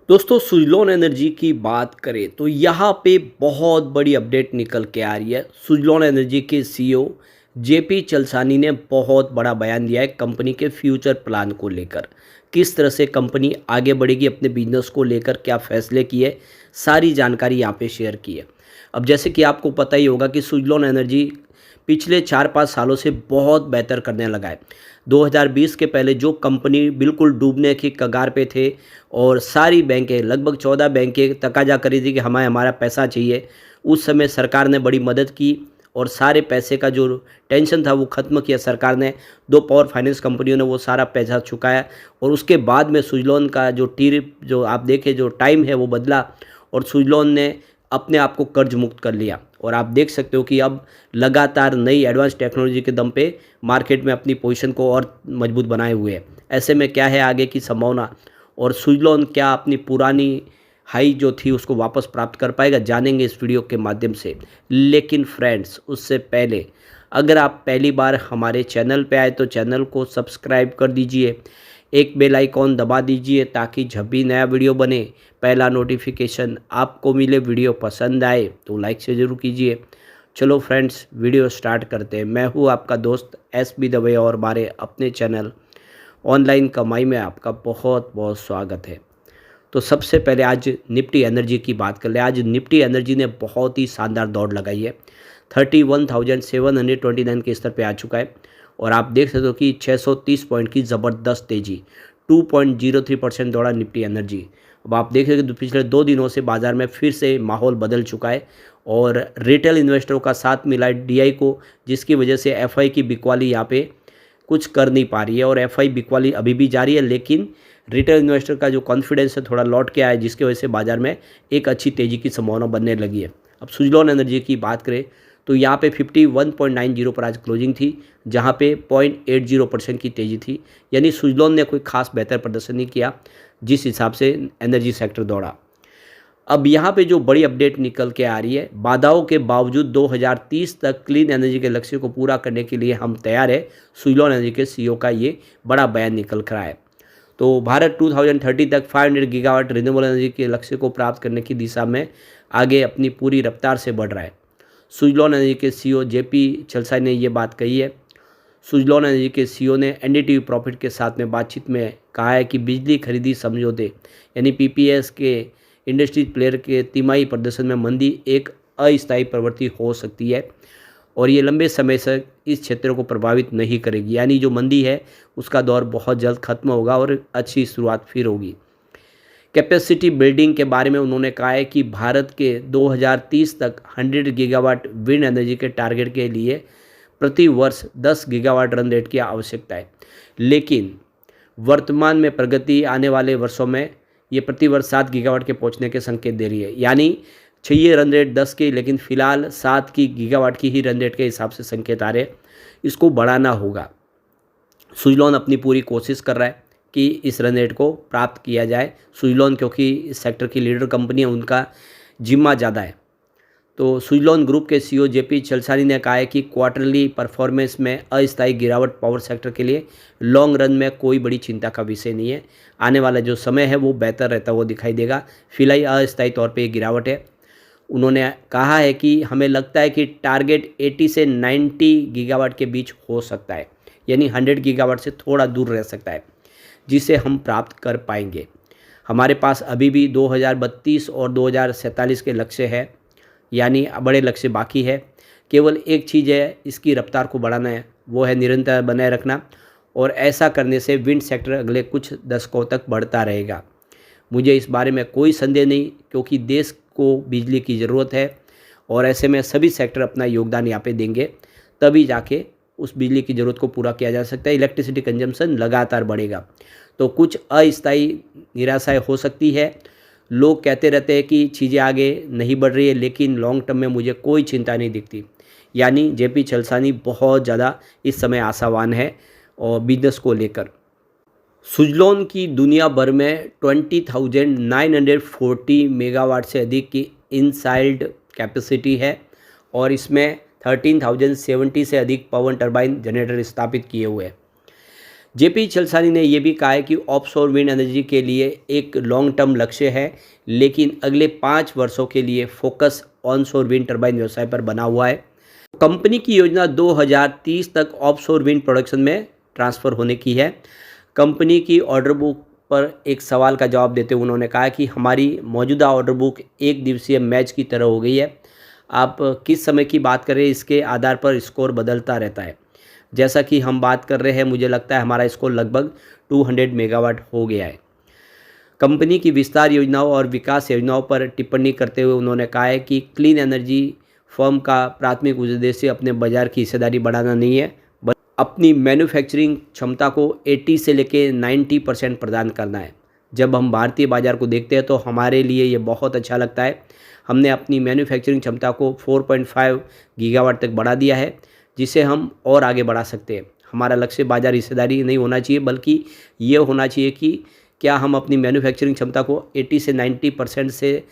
दोस्तों सुजलॉन एनर्जी की बात करें तो यहाँ पे बहुत बड़ी अपडेट निकल के आ रही है। सुजलॉन एनर्जी के सीईओ जेपी चलसानी ने बहुत बड़ा बयान दिया है कंपनी के फ्यूचर प्लान को लेकर। किस तरह से कंपनी आगे बढ़ेगी, अपने बिजनेस को लेकर क्या फैसले किए, सारी जानकारी यहाँ पे शेयर की है। अब जैसे कि आपको पता ही होगा कि सुजलॉन एनर्जी पिछले 4-5 सालों से बहुत बेहतर करने लगा है। 2020 के पहले जो कंपनी बिल्कुल डूबने की कगार पे थे और सारी बैंकें, लगभग 14 बैंकें तकाजा कर रही थी कि हमें हमारा पैसा चाहिए। उस समय सरकार ने बड़ी मदद की और सारे पैसे का जो टेंशन था वो ख़त्म किया सरकार ने। 2 पावर फाइनेंस कंपनियों ने वो सारा पैसा चुकाया और उसके बाद में सुजलॉन का जो आप देखें जो टाइम है वो बदला और सुजलॉन ने अपने आप को कर्ज मुक्त कर लिया। और आप देख सकते हो कि अब लगातार नई एडवांस टेक्नोलॉजी के दम पे मार्केट में अपनी पोजीशन को और मजबूत बनाए हुए है। ऐसे में क्या है आगे की संभावना और सुजलॉन क्या अपनी पुरानी हाई जो थी उसको वापस प्राप्त कर पाएगा, जानेंगे इस वीडियो के माध्यम से। लेकिन फ्रेंड्स उससे पहले अगर आप पहली बार हमारे चैनल पे आए तो चैनल को सब्सक्राइब कर दीजिए, एक बेल आइकॉन दबा दीजिए ताकि जब भी नया वीडियो बने पहला नोटिफिकेशन आपको मिले। वीडियो पसंद आए तो लाइक से ज़रूर कीजिए। चलो फ्रेंड्स वीडियो स्टार्ट करते हैं। मैं हूँ आपका दोस्त एस बी दवे और हमारे अपने चैनल ऑनलाइन कमाई में आपका बहुत बहुत स्वागत है। तो सबसे पहले आज निफ्टी एनर्जी की बात कर ले। आज निफ्टी एनर्जी ने बहुत ही शानदार दौड़ लगाई है, 31,729 के स्तर पे आ चुका है और आप देख सकते हो कि 630 पॉइंट की ज़बरदस्त तेज़ी, 2.03% दौड़ा निफ्टी एनर्जी। अब आप देख रहे हैं कि पिछले 2 दिनों से बाज़ार में फिर से माहौल बदल चुका है और रिटेल इन्वेस्टरों का साथ मिला है डीआई को, जिसकी वजह से एफआई की बिकवाली यहाँ पे कुछ कर नहीं पा रही है और एफआई बिकवाली अभी भी जारी है। लेकिन रिटेल इन्वेस्टर का जो कॉन्फिडेंस है थोड़ा लौट के आया है, जिसकी वजह से बाज़ार में एक अच्छी तेज़ी की संभावना बनने लगी है। अब सुजलॉन एनर्जी की बात करें तो यहाँ पे 51.90 पर आज क्लोजिंग थी, जहाँ पे 0.80% की तेज़ी थी। यानी सुजलॉन ने कोई खास बेहतर प्रदर्शन नहीं किया जिस हिसाब से एनर्जी सेक्टर दौड़ा। अब यहाँ पे जो बड़ी अपडेट निकल के आ रही है, बाधाओं के बावजूद 2030 तक क्लीन एनर्जी के लक्ष्य को पूरा करने के लिए हम तैयार है। सुजलॉन एनर्जी के सीईओ का ये बड़ा बयान निकल कर आया है। तो भारत 2030 तक 500 गीगावाट रिन्यूएबल एनर्जी के लक्ष्य को प्राप्त करने की दिशा में आगे अपनी पूरी रफ्तार से बढ़ रहा है। सुजलॉन एनर्जी के सीईओ जेपी चलसानी ने ये बात कही है। सुजलॉन एनर्जी के सीईओ ने एनडीटीवी प्रॉफिट के साथ में बातचीत में कहा है कि बिजली खरीदी समझौते यानी पीपीएस के इंडस्ट्री प्लेयर के तिमाही प्रदर्शन में मंदी एक अस्थायी प्रवृत्ति हो सकती है और ये लंबे समय से इस क्षेत्र को प्रभावित नहीं करेगी। यानी जो मंदी है उसका दौर बहुत जल्द खत्म होगा और अच्छी शुरुआत फिर होगी। कैपेसिटी बिल्डिंग के बारे में उन्होंने कहा है कि भारत के 2030 तक 100 गीगावाट विंड एनर्जी के टारगेट के लिए प्रति वर्ष 10 गीगावाट रन रेट की आवश्यकता है। लेकिन वर्तमान में प्रगति आने वाले वर्षों में ये प्रति वर्ष 7 गीगावाट के पहुंचने के संकेत दे रही है। यानी चाहिए रन रेट 10 की, लेकिन फिलहाल 7 की गीगावाट की ही रन रेट के हिसाब से संकेत आ रहे हैं। इसको बढ़ाना होगा। सुजलॉन अपनी पूरी कोशिश कर रहा है कि इस रन रेट को प्राप्त किया जाए। सुजलॉन क्योंकि इस सेक्टर की लीडर कंपनी है, उनका जिम्मा ज़्यादा है। तो सुजलॉन ग्रुप के सीईओ जेपी चलसानी ने कहा है कि क्वार्टरली परफॉर्मेंस में अस्थायी गिरावट पावर सेक्टर के लिए लॉन्ग रन में कोई बड़ी चिंता का विषय नहीं है। आने वाला जो समय है वो बेहतर रहता हुआ दिखाई देगा। फिलहाल अस्थायी तौर पे ये गिरावट है। उन्होंने कहा है कि हमें लगता है कि टारगेट 80 से 90 गीगावाट के बीच हो सकता है, यानी 100 गीगावाट से थोड़ा दूर रह सकता है, जिसे हम प्राप्त कर पाएंगे। हमारे पास अभी भी 2032 और 2047 के लक्ष्य है, यानी बड़े लक्ष्य बाकी है। केवल एक चीज़ है, इसकी रफ्तार को बढ़ाना है, वो है निरंतर बनाए रखना और ऐसा करने से विंड सेक्टर अगले कुछ दशकों तक बढ़ता रहेगा। मुझे इस बारे में कोई संदेह नहीं, क्योंकि देश को बिजली की ज़रूरत है और ऐसे में सभी सेक्टर अपना योगदान यहाँ पे देंगे, तभी जाके उस बिजली की ज़रूरत को पूरा किया जा सकता है। इलेक्ट्रिसिटी कंजम्पशन लगातार बढ़ेगा। तो कुछ अस्थायी निराशाएं हो सकती है। लोग कहते रहते हैं कि चीज़ें आगे नहीं बढ़ रही है, लेकिन लॉन्ग टर्म में मुझे कोई चिंता नहीं दिखती। यानी जेपी चलसानी बहुत ज़्यादा इस समय आशावान है और बिजनेस को लेकर। सुजलॉन की दुनिया भर में 20,940 मेगावाट से अधिक की इंस्टॉल्ड कैपेसिटी है और इसमें 13,070 से अधिक पवन टरबाइन जनरेटर स्थापित किए हुए हैं। जेपी चलसानी ने ये भी कहा है कि ऑफशोर विंड एनर्जी के लिए एक लॉन्ग टर्म लक्ष्य है, लेकिन अगले 5 वर्षों के लिए फोकस ऑनशोर विंड टर्बाइन व्यवसाय पर बना हुआ है। कंपनी की योजना 2030 तक ऑफशोर विंड प्रोडक्शन में ट्रांसफ़र होने की है। कंपनी की ऑर्डर बुक पर एक सवाल का जवाब देते हुए उन्होंने कहा कि हमारी मौजूदा ऑर्डर बुक एक दिवसीय मैच की तरह हो गई है। आप किस समय की बात करें, इसके आधार पर स्कोर बदलता रहता है। जैसा कि हम बात कर रहे हैं, मुझे लगता है हमारा स्कोर लगभग 200 मेगावाट हो गया है। कंपनी की विस्तार योजनाओं और विकास योजनाओं पर टिप्पणी करते हुए उन्होंने कहा है कि क्लीन एनर्जी फर्म का प्राथमिक उद्देश्य अपने बाजार की हिस्सेदारी बढ़ाना नहीं है, बल्कि अपनी मैन्युफैक्चरिंग क्षमता को 80 से लेकर 90% प्रदान करना है। जब हम भारतीय बाज़ार को देखते हैं तो हमारे लिए ये बहुत अच्छा लगता है। हमने अपनी मैन्युफैक्चरिंग क्षमता को 4.5 गीगावाट तक बढ़ा दिया है, जिसे हम और आगे बढ़ा सकते हैं। हमारा लक्ष्य बाज़ार हिस्सेदारी नहीं होना चाहिए, बल्कि ये होना चाहिए कि क्या हम अपनी मैन्युफैक्चरिंग क्षमता को 80 से 90% से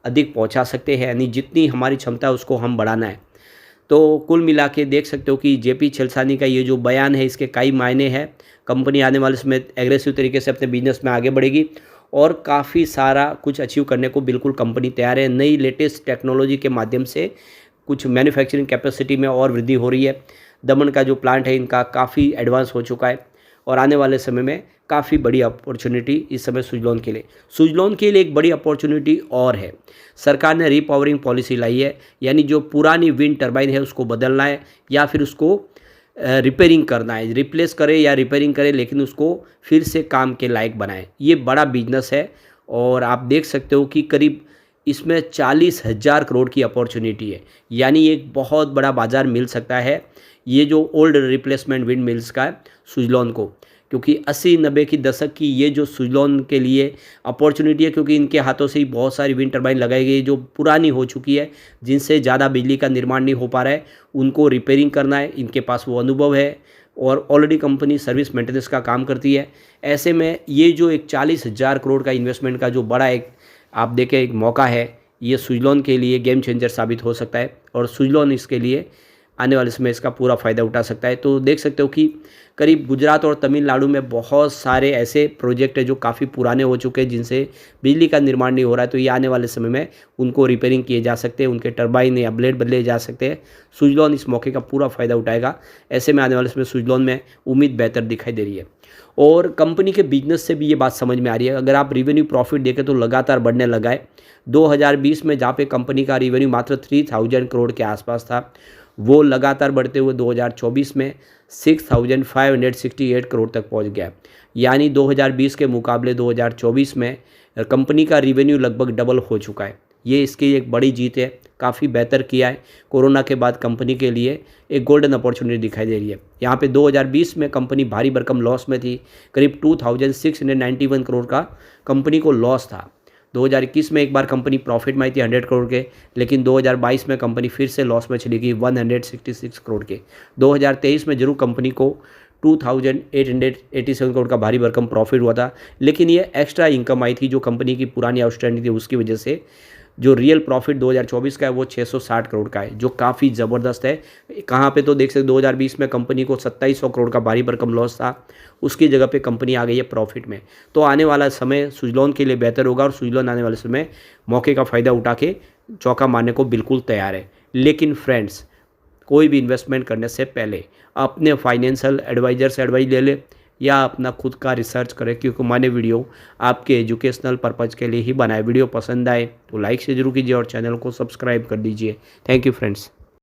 अधिक पहुंचा सकते हैं, यानी जितनी हमारी क्षमता है उसको हम बढ़ाना है। तो कुल मिला के देख सकते हो कि जेपी चलसानी का ये जो बयान है, इसके कई मायने हैं। कंपनी आने वाले समय एग्रेसिव तरीके से अपने बिजनेस में आगे बढ़ेगी और काफ़ी सारा कुछ अचीव करने को बिल्कुल कंपनी तैयार है। नई लेटेस्ट टेक्नोलॉजी के माध्यम से कुछ मैन्युफैक्चरिंग कैपेसिटी में और वृद्धि हो रही है। दमन का जो प्लांट है इनका काफ़ी एडवांस हो चुका है और आने वाले समय में काफ़ी बड़ी अपॉर्चुनिटी इस समय सुजलॉन के लिए। सुजलॉन के लिए एक बड़ी अपॉर्चुनिटी और है। सरकार ने रीपावरिंग पॉलिसी लाई है, यानी जो पुरानी विंड टर्बाइन है उसको बदलना है या फिर उसको रिपेयरिंग करना है। रिप्लेस करे या रिपेयरिंग करे, लेकिन उसको फिर से काम के लायक बनाए। ये बड़ा बिजनेस है और आप देख सकते हो कि करीब इसमें 40,000 करोड़ की अपॉर्चुनिटी है, यानी एक बहुत बड़ा बाज़ार मिल सकता है ये जो ओल्ड रिप्लेसमेंट विंड मिल्स का है सुजलॉन को। क्योंकि 80-90 की दशक की ये जो सुजलॉन के लिए अपॉर्चुनिटी है, क्योंकि इनके हाथों से ही बहुत सारी विंड टर्बाइन लगाई गई जो पुरानी हो चुकी है, जिनसे ज़्यादा बिजली का निर्माण नहीं हो पा रहा है, उनको रिपेयरिंग करना है। इनके पास वो अनुभव है और ऑलरेडी कंपनी सर्विस मेंटेनेंस का काम करती है। ऐसे में ये जो एक 40,000 करोड़ का इन्वेस्टमेंट का जो बड़ा एक आप देखें एक मौका है, ये सुजलॉन के लिए गेम चेंजर साबित हो सकता है और सुजलॉन इसके लिए आने वाले समय इसका पूरा फ़ायदा उठा सकता है। तो देख सकते हो कि करीब गुजरात और तमिलनाडु में बहुत सारे ऐसे प्रोजेक्ट हैं जो काफ़ी पुराने हो चुके हैं, जिनसे बिजली का निर्माण नहीं हो रहा है। तो ये आने वाले समय में उनको रिपेयरिंग किए जा सकते हैं, उनके टरबाइन या ब्लेड बदले जा सकते हैं। सुजलॉन इस मौके का पूरा फ़ायदा उठाएगा। ऐसे में आने वाले समय सुजलॉन में उम्मीद बेहतर दिखाई दे रही है और कंपनी के बिजनेस से भी ये बात समझ में आ रही है। अगर आप रिवेन्यू प्रॉफिट देखें तो लगातार बढ़ने लगा है। 2020 में जहाँ पे कंपनी का रिवेन्यू मात्र 3,000 करोड़ के आसपास था, वो लगातार बढ़ते हुए 2024 में 6,568 करोड़ तक पहुंच गया। यानी 2020 के मुकाबले 2024 में कंपनी का रिवेन्यू लगभग डबल हो चुका है। ये इसकी एक बड़ी जीत है, काफ़ी बेहतर किया है। कोरोना के बाद कंपनी के लिए एक गोल्डन अपॉर्चुनिटी दिखाई दे रही है। यहाँ पे 2020 में कंपनी भारी भरकम लॉस में थी, करीब 2,691 करोड़ का कंपनी को लॉस था। 2021 में एक बार कंपनी प्रॉफिट में आई थी 100 करोड़ के, लेकिन 2022 में कंपनी फिर से लॉस में चली गई 166 करोड़ के। 2023 में जरूर कंपनी को 2,887 करोड़ का भारी भरकम प्रॉफिट हुआ था, लेकिन ये एक्स्ट्रा इनकम आई थी जो कंपनी की पुरानी आउटस्टैंडिंग थी उसकी वजह से। जो रियल प्रॉफिट 2024 का है वो 660 करोड़ का है, जो काफ़ी ज़बरदस्त है। कहाँ पे तो देख सकते 2020 में कंपनी को 2700 करोड़ का भारी भरकम लॉस था, उसकी जगह पे कंपनी आ गई है प्रॉफिट में। तो आने वाला समय सुजलॉन के लिए बेहतर होगा और सुजलॉन आने वाले समय मौके का फ़ायदा उठा के चौका मारने को बिल्कुल तैयार है। लेकिन फ्रेंड्स, कोई भी इन्वेस्टमेंट करने से पहले अपने फाइनेंशियल एडवाइज़र से एडवाइस ले ले या अपना खुद का रिसर्च करें, क्योंकि मैंने वीडियो आपके एजुकेशनल पर्पज़ के लिए ही बनाए। वीडियो पसंद आए तो लाइक से जरूर कीजिए और चैनल को सब्सक्राइब कर दीजिए। Thank you friends.